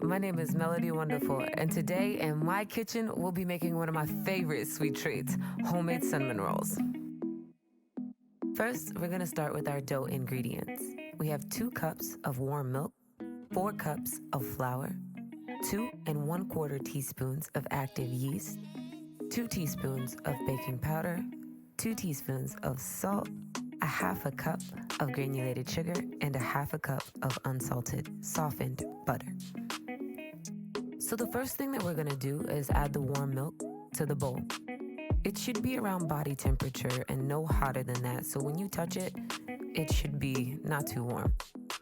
my name is Melody Wonderful, and today in my kitchen, we'll be making one of my favorite sweet treats, homemade cinnamon rolls. First, we're gonna start with our dough ingredients. We have 2 cups of warm milk, 4 cups of flour, 2 1/4 teaspoons of active yeast, 2 teaspoons of baking powder, 2 teaspoons of salt, a 1/2 cup of granulated sugar, and a 1/2 cup of unsalted, softened butter. So the first thing that we're gonna do is add the warm milk to the bowl. It should be around body temperature and no hotter than that, so when you touch it, it should be not too warm.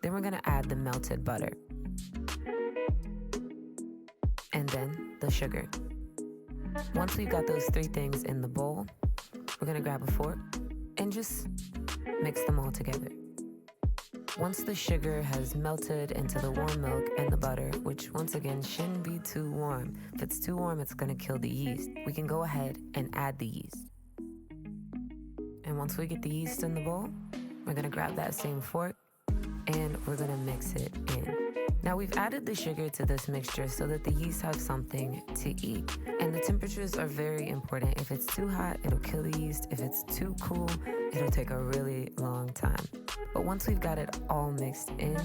Then we're gonna add the melted butter. And then the sugar. Once we've got those 3 things in the bowl, we're gonna grab a fork and just mix them all together. Once the sugar has melted into the warm milk and the butter, which once again shouldn't be too warm. If it's too warm, it's gonna kill the yeast. We can go ahead and add the yeast. And once we get the yeast in the bowl, we're gonna grab that same fork and we're gonna mix it in. Now we've added the sugar to this mixture so that the yeast have something to eat. And the temperatures are very important. If it's too hot, it'll kill the yeast. If it's too cool, it'll take a really long time. But once we've got it all mixed in,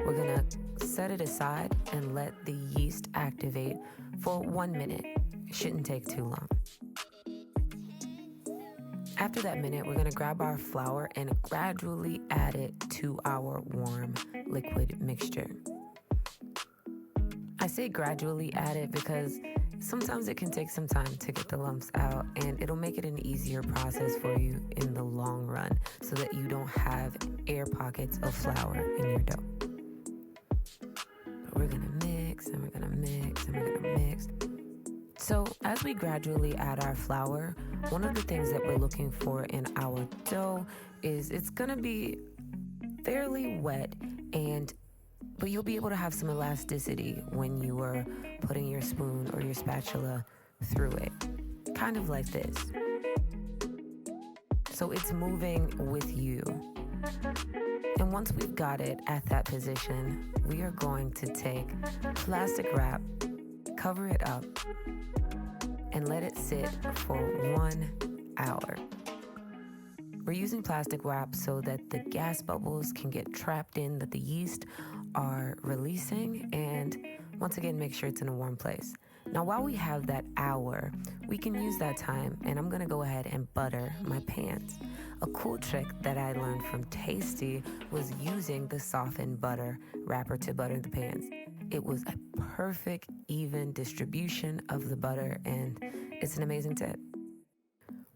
we're gonna set it aside and let the yeast activate for 1 minute. It shouldn't take too long. After that minute, we're gonna grab our flour and gradually add it to our warm liquid mixture. I say gradually add it because sometimes it can take some time to get the lumps out, and it'll make it an easier process for you in the long run so that you don't have air pockets of flour in your dough. But we're gonna mix and we're gonna mix and we're gonna mix. So as we gradually add our flour, one of the things that we're looking for in our dough is it's gonna be fairly wet, but you'll be able to have some elasticity when you are putting your spoon or your spatula through it, kind of like this. So it's moving with you. And once we've got it at that position, we are going to take plastic wrap, cover it up, and let it sit for 1 hour. We're using plastic wrap so that the gas bubbles can get trapped in that the yeast are releasing, and once again, make sure it's in a warm place. Now, while we have that hour, we can use that time, and I'm gonna go ahead and butter my pans. A cool trick that I learned from Tasty was using the softened butter wrapper to butter the pans. It was a perfect, even distribution of the butter, and it's an amazing tip.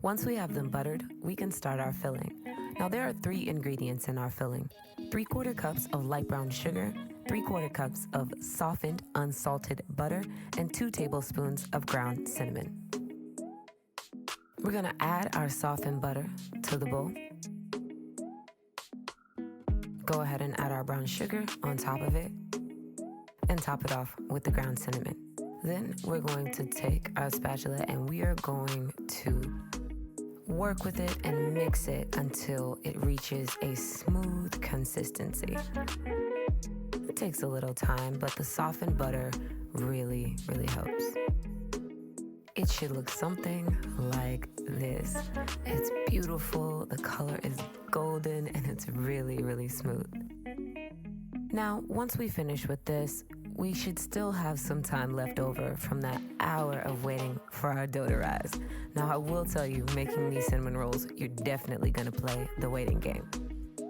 Once we have them buttered, we can start our filling. Now there are 3 ingredients in our filling. 3/4 cups of light brown sugar, 3/4 cups of softened unsalted butter, and 2 tablespoons of ground cinnamon. We're gonna add our softened butter to the bowl. Go ahead and add our brown sugar on top of it and top it off with the ground cinnamon. Then we're going to take our spatula and we are going to work with it and mix it until it reaches a smooth consistency. It takes a little time, but the softened butter really, really helps. It should look something like this. It's beautiful, the color is golden, and it's really, really smooth. Now, once we finish with this, we should still have some time left over from that hour of waiting for our dough to rise. Now, I will tell you, making these cinnamon rolls, you're definitely gonna play the waiting game.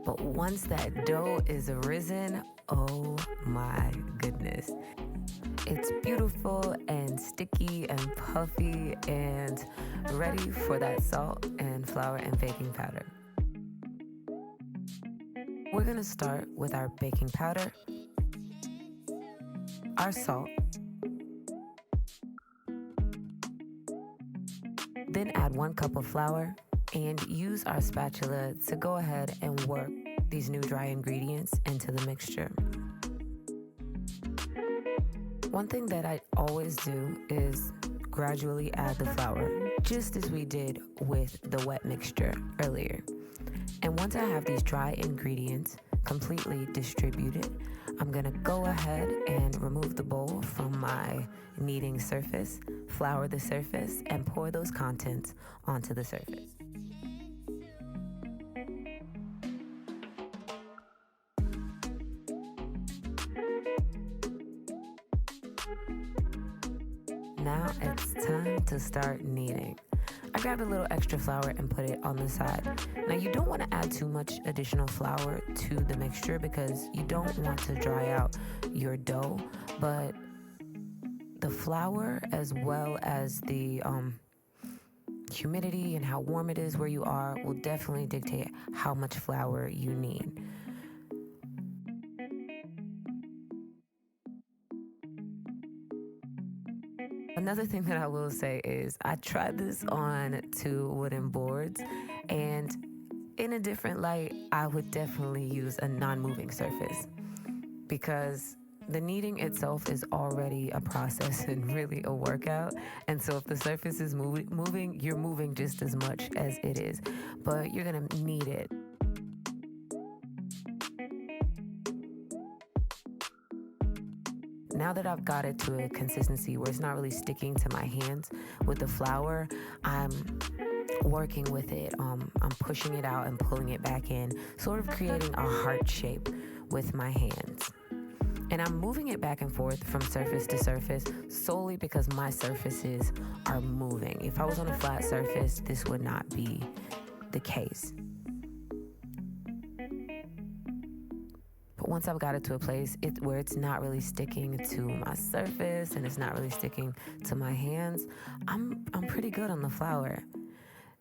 But once that dough is arisen, oh my goodness. It's beautiful and sticky and puffy and ready for that salt and flour and baking powder. We're gonna start with our baking powder, our salt, then add 1 cup of flour and use our spatula to go ahead and work these new dry ingredients into the mixture. One thing that I always do is gradually add the flour, just as we did with the wet mixture earlier. And once I have these dry ingredients completely distributed, I'm gonna go ahead and remove the bowl from my kneading surface, flour the surface, and pour those contents onto the surface. Now it's time to start kneading. I grabbed a little extra flour and put it on the side. Now you don't want to add too much additional flour to the mixture because you don't want to dry out your dough, but the flour as well as the humidity and how warm it is where you are will definitely dictate how much flour you need. Another thing that I will say is I tried this on 2 wooden boards, and in a different light, I would definitely use a non-moving surface because the kneading itself is already a process and really a workout. And so if the surface is moving, you're moving just as much as it is, but you're gonna knead it. Now that I've got it to a consistency where it's not really sticking to my hands with the flour, I'm working with it. I'm pushing it out and pulling it back in, sort of creating a heart shape with my hands. And I'm moving it back and forth from surface to surface solely because my surfaces are moving. If I was on a flat surface, this would not be the case. But once I've got it to a place where it's not really sticking to my surface and it's not really sticking to my hands, I'm pretty good on the flour.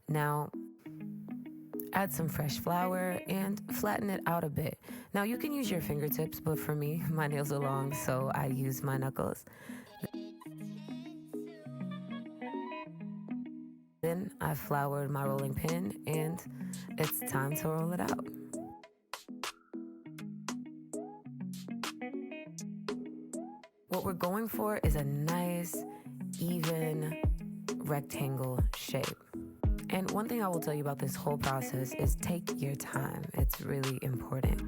Now, add some fresh flour and flatten it out a bit. Now, you can use your fingertips, but for me, my nails are long, so I use my knuckles. Then I floured my rolling pin, and it's time to roll it out. What we're going for is a nice, even rectangle shape. And one thing I will tell you about this whole process is take your time. It's really important.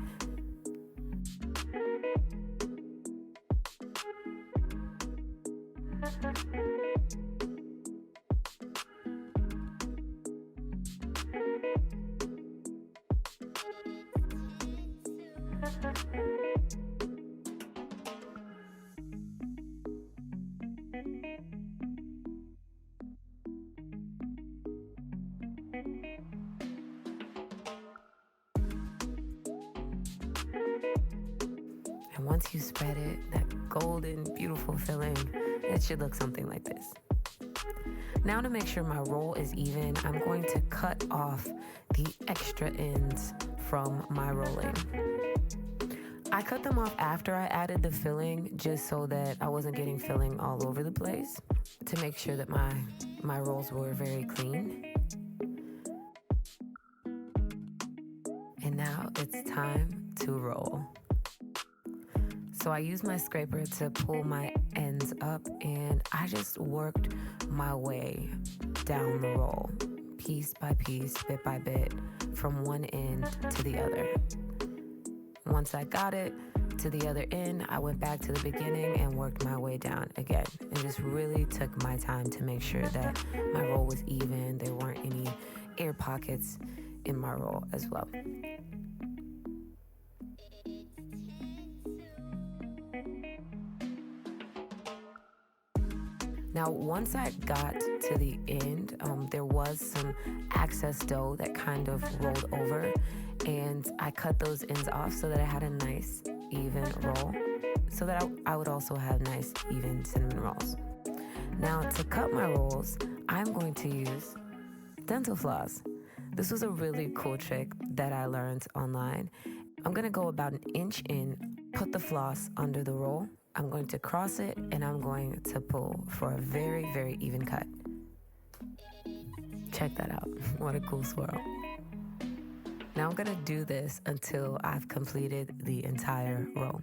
And once you spread it, that golden, beautiful filling, it should look something like this. Now to make sure my roll is even, I'm going to cut off the extra ends from my rolling. I cut them off after I added the filling just so that I wasn't getting filling all over the place to make sure that my rolls were very clean. And now it's time to roll. So I used my scraper to pull my ends up, and I just worked my way down the roll, piece by piece, bit by bit, from one end to the other. Once I got it to the other end, I went back to the beginning and worked my way down again. And just really took my time to make sure that my roll was even. There weren't any air pockets in my roll as well. Now, once I got to the end, there was some excess dough that kind of rolled over, and I cut those ends off so that I had a nice, even roll, so that I would also have nice, even cinnamon rolls. Now, to cut my rolls, I'm going to use dental floss. This was a really cool trick that I learned online. I'm going to go about 1 inch in, put the floss under the roll. I'm going to cross it, and I'm going to pull for a very, very even cut. Check that out. What a cool swirl. Now I'm going to do this until I've completed the entire roll.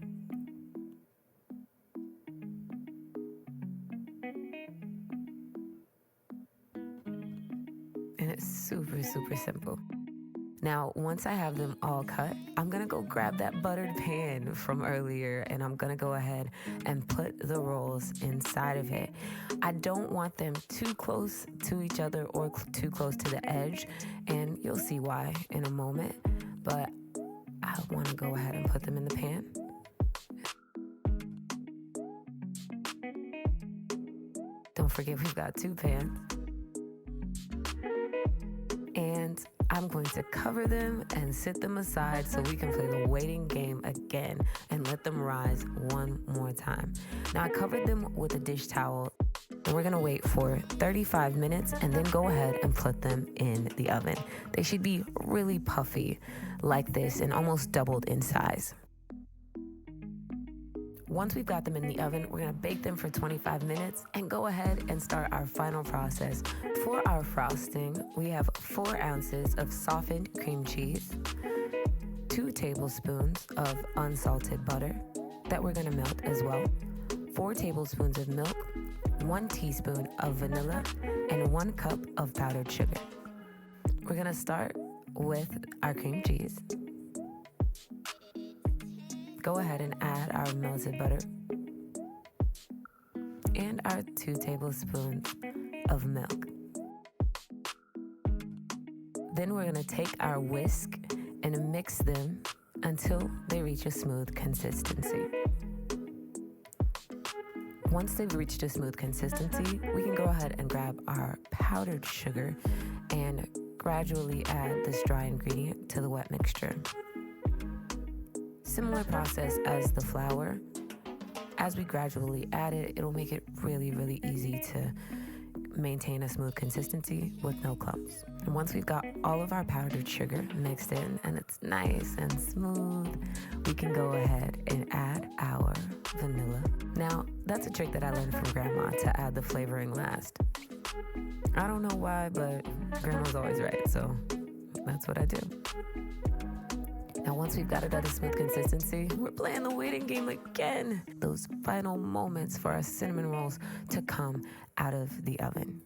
And it's super, super simple. Now, once I have them all cut, I'm gonna go grab that buttered pan from earlier and I'm gonna go ahead and put the rolls inside of it. I don't want them too close to each other or too close to the edge, and you'll see why in a moment, but I wanna go ahead and put them in the pan. Don't forget we've got 2 pans. And I'm going to cover them and sit them aside so we can play the waiting game again and let them rise one more time. Now I covered them with a dish towel and we're gonna wait for 35 minutes and then go ahead and put them in the oven. They should be really puffy like this and almost doubled in size. Once we've got them in the oven, we're gonna bake them for 25 minutes and go ahead and start our final process. For our frosting, we have 4 ounces of softened cream cheese, 2 tablespoons of unsalted butter that we're gonna melt as well, 4 tablespoons of milk, 1 teaspoon of vanilla, and 1 cup of powdered sugar. We're gonna start with our cream cheese. Go ahead and add our melted butter and our 2 tablespoons of milk. Then we're gonna take our whisk and mix them until they reach a smooth consistency. Once they've reached a smooth consistency, we can go ahead and grab our powdered sugar and gradually add this dry ingredient to the wet mixture. Similar process as the flour. As we gradually add it, it'll make it really, really easy to maintain a smooth consistency with no clumps. And once we've got all of our powdered sugar mixed in and it's nice and smooth, we can go ahead and add our vanilla. Now, that's a trick that I learned from Grandma to add the flavoring last. I don't know why, but Grandma's always right, so that's what I do. Now, once we've got it at a smooth consistency, we're playing the waiting game again. Those final moments for our cinnamon rolls to come out of the oven.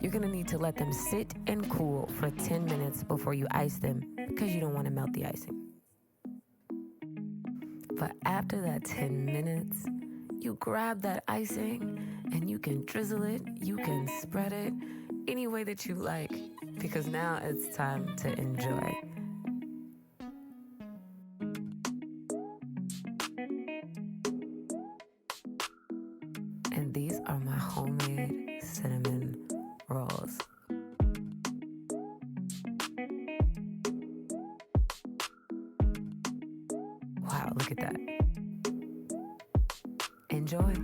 You're gonna need to let them sit and cool for 10 minutes before you ice them because you don't want to melt the icing. But after that 10 minutes, you grab that icing and you can drizzle it, you can spread it any way that you like, because now it's time to enjoy. And these are my homemade cinnamon rolls. Wow, look at that. Enjoy.